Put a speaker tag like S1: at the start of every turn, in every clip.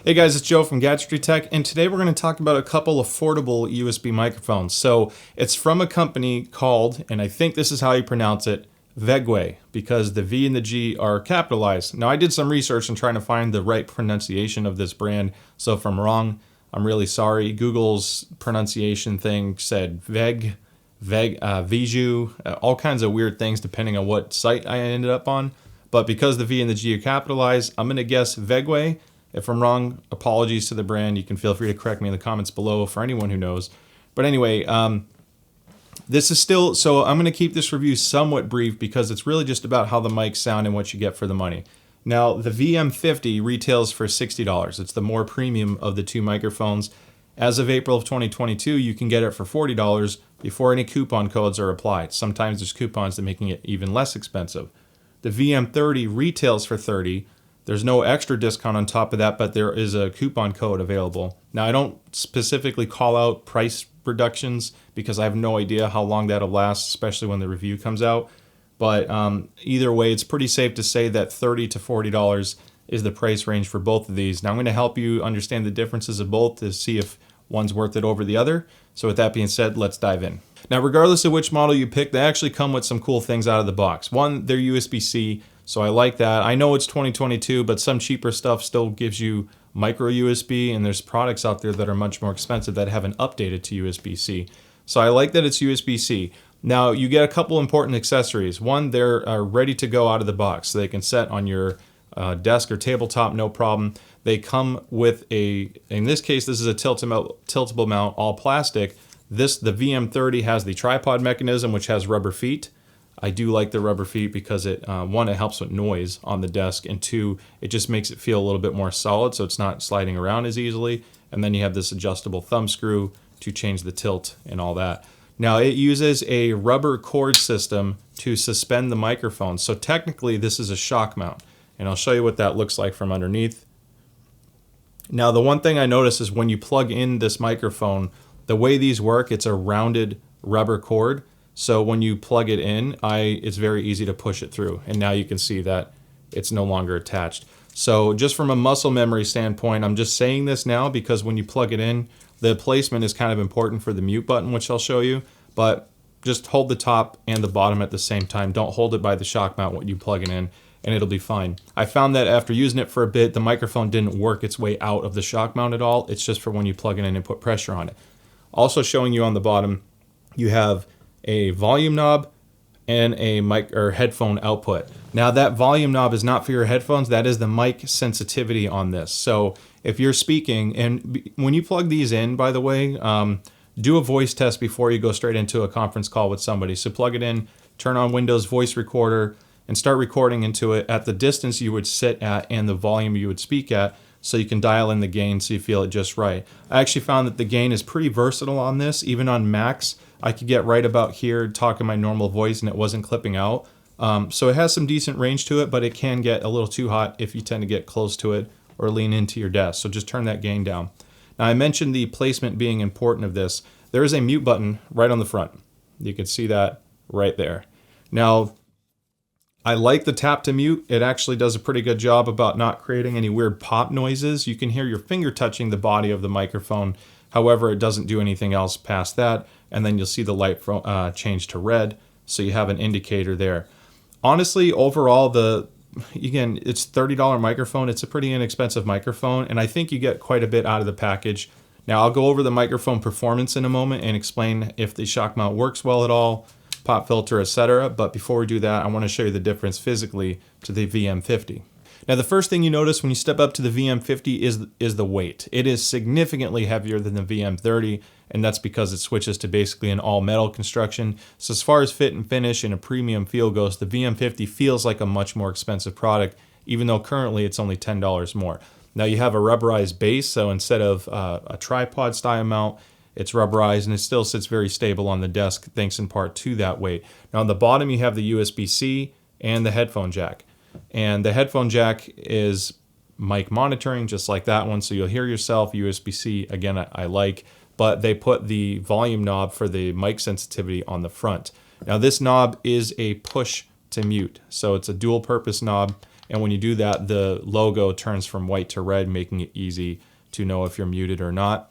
S1: Hey guys, it's Joe from Gadgetry Tech, and today we're going to talk about a couple affordable USB microphones. So it's from a company called, and I think this is how you pronounce it, VeGue, because the V and the G are capitalized. Now I did some research in trying to find the right pronunciation of this brand, so if I'm wrong, I'm really sorry. Google's pronunciation thing said VeGue, all kinds of weird things depending on what site I ended up on. But because the V and the G are capitalized, I'm going to guess VeGue. If I'm wrong, apologies to the brand. You can feel free to correct me in the comments below for anyone who knows. But anyway, this is still, so I'm going to keep this review somewhat brief because it's really just about how the mics sound and what you get for the money. Now, the VM50 retails for $60. It's the more premium of the two microphones. As of April of 2022, you can get it for $40 before any coupon codes are applied. Sometimes there's coupons that making it even less expensive. The VM30 retails for $30. There's no extra discount on top of that, but there is a coupon code available. Now, I don't specifically call out price reductions because I have no idea how long that'll last, especially when the review comes out. But either way, it's pretty safe to say that $30 to $40 is the price range for both of these. Now, I'm going to help you understand the differences of both to see if one's worth it over the other. So with that being said, let's dive in. Now, regardless of which model you pick, they actually come with some cool things out of the box. One, they're USB-C. So I like that. I know it's 2022, but some cheaper stuff still gives you micro USB, and there's products out there that are much more expensive that haven't updated to USB-C. So I like that it's USB-C. Now you get a couple important accessories. One, they're ready to go out of the box, so they can set on your desk or tabletop, no problem. They come with in this case, this is a tiltable mount, all plastic. The VM30 has the tripod mechanism, which has rubber feet. I do like the rubber feet because one, it helps with noise on the desk, and two, it just makes it feel a little bit more solid so it's not sliding around as easily. And then you have this adjustable thumb screw to change the tilt and all that. Now it uses a rubber cord system to suspend the microphone. So technically this is a shock mount, and I'll show you what that looks like from underneath. Now the one thing I noticed is when you plug in this microphone, the way these work, it's a rounded rubber cord. So when you plug it in, it's very easy to push it through. And now you can see that it's no longer attached. So just from a muscle memory standpoint, I'm just saying this now because when you plug it in, the placement is kind of important for the mute button, which I'll show you. But just hold the top and the bottom at the same time. Don't hold it by the shock mount when you plug it in, and it'll be fine. I found that after using it for a bit, the microphone didn't work its way out of the shock mount at all. It's just for when you plug it in and put pressure on it. Also showing you on the bottom, you have a volume knob and a mic or headphone output. Now that volume knob is not for your headphones, that is the mic sensitivity on this. So if you're speaking, and when you plug these in, by the way, do a voice test before you go straight into a conference call with somebody. So plug it in, turn on Windows Voice Recorder, and start recording into it at the distance you would sit at and the volume you would speak at, so you can dial in the gain so you feel it just right. I actually found that the gain is pretty versatile on this. Even on Macs, I could get right about here talking my normal voice and it wasn't clipping out. So it has some decent range to it, but it can get a little too hot if you tend to get close to it or lean into your desk. So just turn that gain down. Now I mentioned the placement being important of this. There is a mute button right on the front. You can see that right there. Now, I like the tap to mute. It actually does a pretty good job about not creating any weird pop noises. You can hear your finger touching the body of the microphone. However, it doesn't do anything else past that. And then you'll see the light change to red. So you have an indicator there. Honestly, overall, again, it's $30 microphone. It's a pretty inexpensive microphone. And I think you get quite a bit out of the package. Now, I'll go over the microphone performance in a moment and explain if the shock mount works well at all, pop filter, etc. But before we do that, I want to show you the difference physically to the VM50. Now, the first thing you notice when you step up to the VM50 is the weight. It is significantly heavier than the VM30, and that's because it switches to basically an all-metal construction. So as far as fit and finish and a premium feel goes, the VM50 feels like a much more expensive product, even though currently it's only $10 more. Now, you have a rubberized base, so instead of a tripod style mount, it's rubberized, and it still sits very stable on the desk, thanks in part to that weight. Now, on the bottom, you have the USB-C and the headphone jack. And the headphone jack is mic monitoring, just like that one, so you'll hear yourself. USB-C, again, I like, but they put the volume knob for the mic sensitivity on the front. Now, this knob is a push to mute, so it's a dual-purpose knob. And when you do that, the logo turns from white to red, making it easy to know if you're muted or not.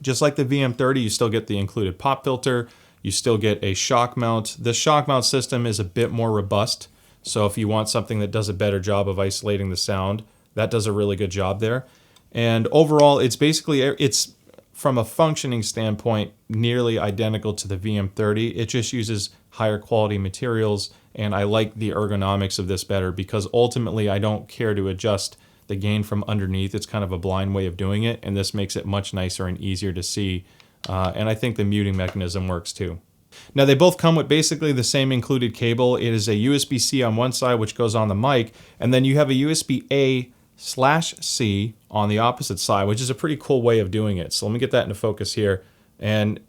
S1: Just like the VM30, you still get the included pop filter. You still get a shock mount. The shock mount system is a bit more robust. So if you want something that does a better job of isolating the sound, that does a really good job there. And overall, it's from a functioning standpoint, nearly identical to the VM30. It just uses higher quality materials, and I like the ergonomics of this better because ultimately I don't care to adjust the gain from underneath. It's kind of a blind way of doing it, and this makes it much nicer and easier to see. And I think the muting mechanism works too. Now they both come with basically the same included cable. It is a USB-C on one side, which goes on the mic, and then you have a USB-A/C on the opposite side, which is a pretty cool way of doing it. So let me get that into focus here. And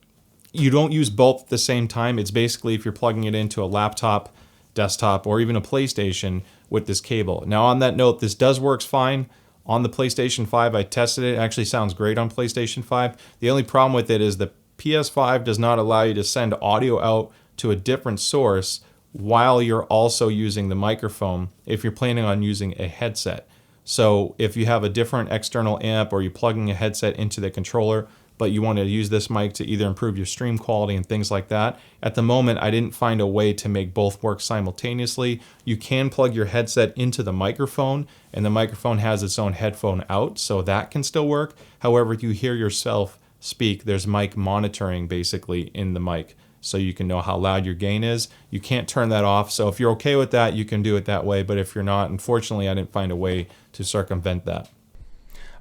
S1: you don't use both at the same time. It's basically if you're plugging it into a laptop, desktop, or even a PlayStation with this cable. Now on that note, this does work fine on the PlayStation 5. I tested it. It actually sounds great on PlayStation 5. The only problem with it is the PS5 does not allow you to send audio out to a different source while you're also using the microphone if you're planning on using a headset. So if you have a different external amp or you're plugging a headset into the controller, but you want to use this mic to either improve your stream quality and things like that, at the moment I didn't find a way to make both work simultaneously. You can plug your headset into the microphone, and the microphone has its own headphone out, so that can still work. However, if you hear yourself speak, there's mic monitoring basically in the mic, so you can know how loud your gain is. You can't turn that off, so if you're okay with that, you can do it that way, but if you're not, unfortunately, I didn't find a way to circumvent that.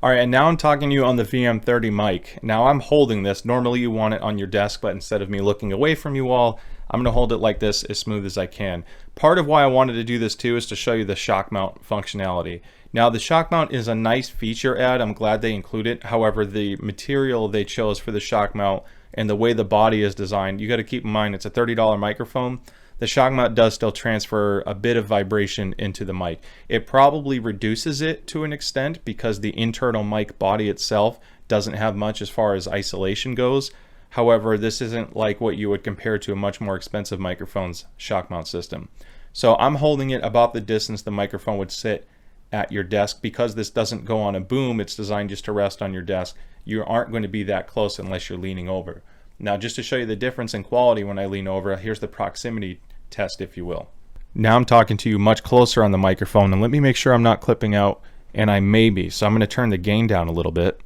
S1: All right, and now I'm talking to you on the VM30 mic. Now I'm holding this. Normally you want it on your desk, but instead of me looking away from you all, I'm gonna hold it like this as smooth as I can. Part of why I wanted to do this too is to show you the shock mount functionality. Now the shock mount is a nice feature add. I'm glad they include it. However, the material they chose for the shock mount and the way the body is designed, you gotta keep in mind it's a $30 microphone. The shock mount does still transfer a bit of vibration into the mic. It probably reduces it to an extent because the internal mic body itself doesn't have much as far as isolation goes. However, this isn't like what you would compare to a much more expensive microphone's shock mount system. So I'm holding it about the distance the microphone would sit at your desk. Because this doesn't go on a boom, it's designed just to rest on your desk. You aren't going to be that close unless you're leaning over. Now, just to show you the difference in quality when I lean over, here's the proximity test, if you will. Now I'm talking to you much closer on the microphone, and let me make sure I'm not clipping out, and I may be. So I'm going to turn the gain down a little bit.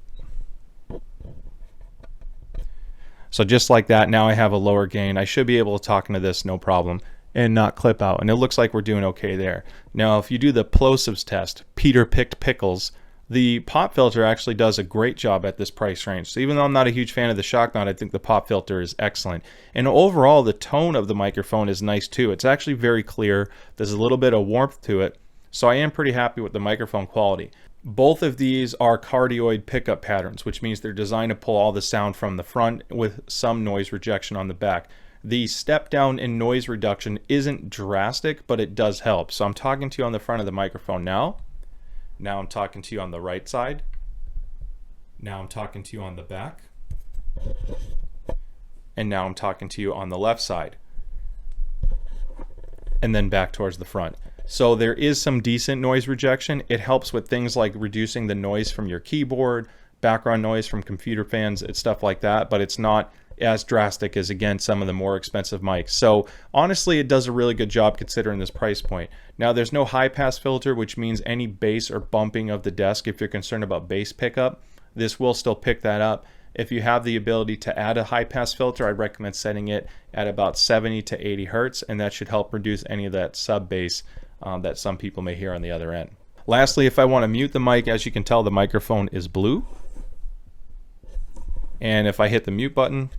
S1: So just like that, now I have a lower gain. I should be able to talk into this no problem and not clip out, and it looks like we're doing okay there. Now if you do the plosives test, Peter picked pickles, the pop filter actually does a great job at this price range. So even though I'm not a huge fan of the shock mount, I think the pop filter is excellent. And overall, the tone of the microphone is nice too. It's actually very clear. There's a little bit of warmth to it. So I am pretty happy with the microphone quality. Both of these are cardioid pickup patterns, which means they're designed to pull all the sound from the front with some noise rejection on the back. The step down in noise reduction isn't drastic, but it does help. So I'm talking to you on the front of the microphone now. Now I'm talking to you on the right side. Now I'm talking to you on the back. And now I'm talking to you on the left side. And then back towards the front. So there is some decent noise rejection. It helps with things like reducing the noise from your keyboard, background noise from computer fans, and stuff like that, but it's not as drastic as, again, some of the more expensive mics. So honestly, it does a really good job considering this price point. Now there's no high pass filter, which means any bass or bumping of the desk, if you're concerned about bass pickup, this will still pick that up. If you have the ability to add a high pass filter, I recommend setting it at about 70 to 80 hertz, and that should help reduce any of that sub bass that some people may hear on the other end. Lastly, if I want to mute the mic, as you can tell, the microphone is blue. And if I hit the mute button,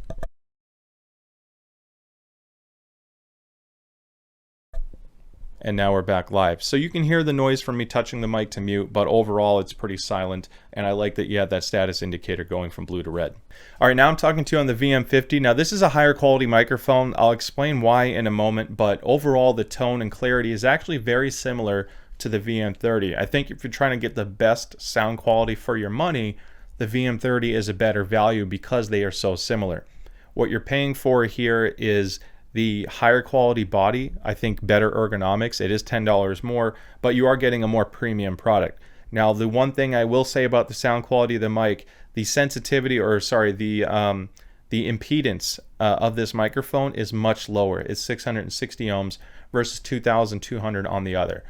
S1: and now we're back live. So you can hear the noise from me touching the mic to mute, but overall it's pretty silent, and I like that you have that status indicator going from blue to red. All right, now I'm talking to you on the VM50. Now this is a higher quality microphone. I'll explain why in a moment, but overall the tone and clarity is actually very similar to the VM30. I think if you're trying to get the best sound quality for your money, the VM30 is a better value because they are so similar. What you're paying for here is the higher quality body, I think better ergonomics. It is $10 more, but you are getting a more premium product. Now, the one thing I will say about the sound quality of the mic, the sensitivity, or sorry, the impedance of this microphone is much lower. It's 660 ohms versus 2,200 on the other.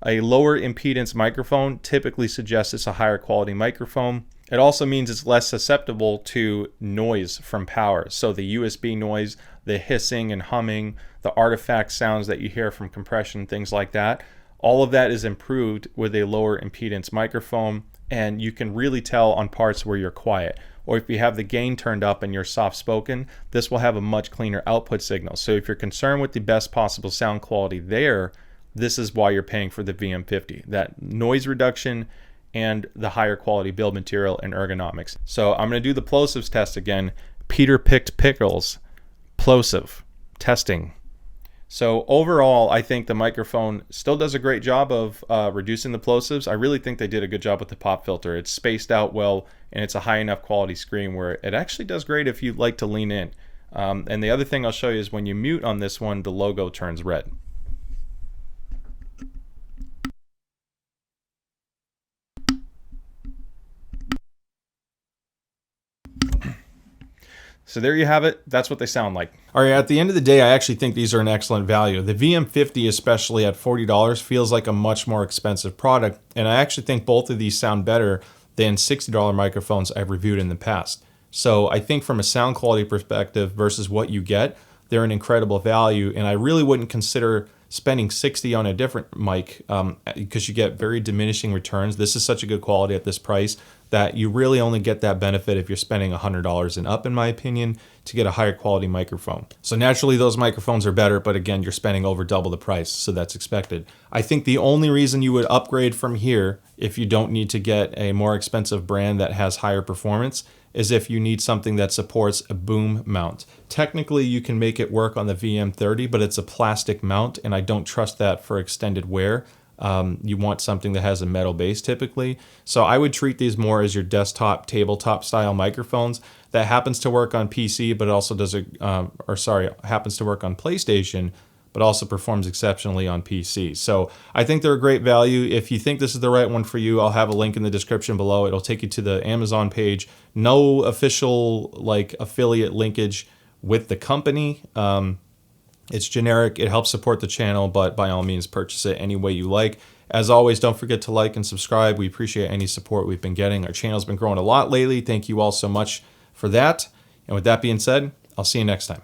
S1: A lower impedance microphone typically suggests it's a higher quality microphone. It also means it's less susceptible to noise from power. So the USB noise, the hissing and humming, the artifact sounds that you hear from compression, things like that, all of that is improved with a lower impedance microphone, and you can really tell on parts where you're quiet. Or if you have the gain turned up and you're soft spoken, this will have a much cleaner output signal. So if you're concerned with the best possible sound quality there, this is why you're paying for the VM50, that noise reduction and the higher quality build material and ergonomics. So I'm going to do the plosives test again. Peter picked pickles, plosive testing. So overall, I think the microphone still does a great job of reducing the plosives. I really think they did a good job with the pop filter. It's spaced out well, and it's a high enough quality screen where it actually does great if you like to lean in. And the other thing I'll show you is when you mute on this one, the logo turns red. So there you have it. That's what they sound like. All right, at the end of the day, I actually think these are an excellent value. The VM50, especially at $40, feels like a much more expensive product, and I actually think both of these sound better than $60 microphones I've reviewed in the past. So I think from a sound quality perspective versus what you get, they're an incredible value, and I really wouldn't consider spending $60 on a different mic because you get very diminishing returns. This is such a good quality at this price that you really only get that benefit if you're spending $100 and up, in my opinion, to get a higher quality microphone. So naturally those microphones are better, but again, you're spending over double the price, so that's expected. I think the only reason you would upgrade from here, if you don't need to get a more expensive brand that has higher performance, is if you need something that supports a boom mount. Technically, you can make it work on the VM30, but it's a plastic mount, and I don't trust that for extended wear. You want something that has a metal base typically. So I would treat these more as your desktop, tabletop style microphones. That happens to work on PC, but also happens to work on PlayStation, but also performs exceptionally on PC. So I think they're a great value. If you think this is the right one for you, I'll have a link in the description below. It'll take you to the Amazon page. No official affiliate linkage with the company. It's generic. It helps support the channel, but by all means, purchase it any way you like. As always, don't forget to like and subscribe. We appreciate any support we've been getting. Our channel's been growing a lot lately. Thank you all so much for that. And with that being said, I'll see you next time.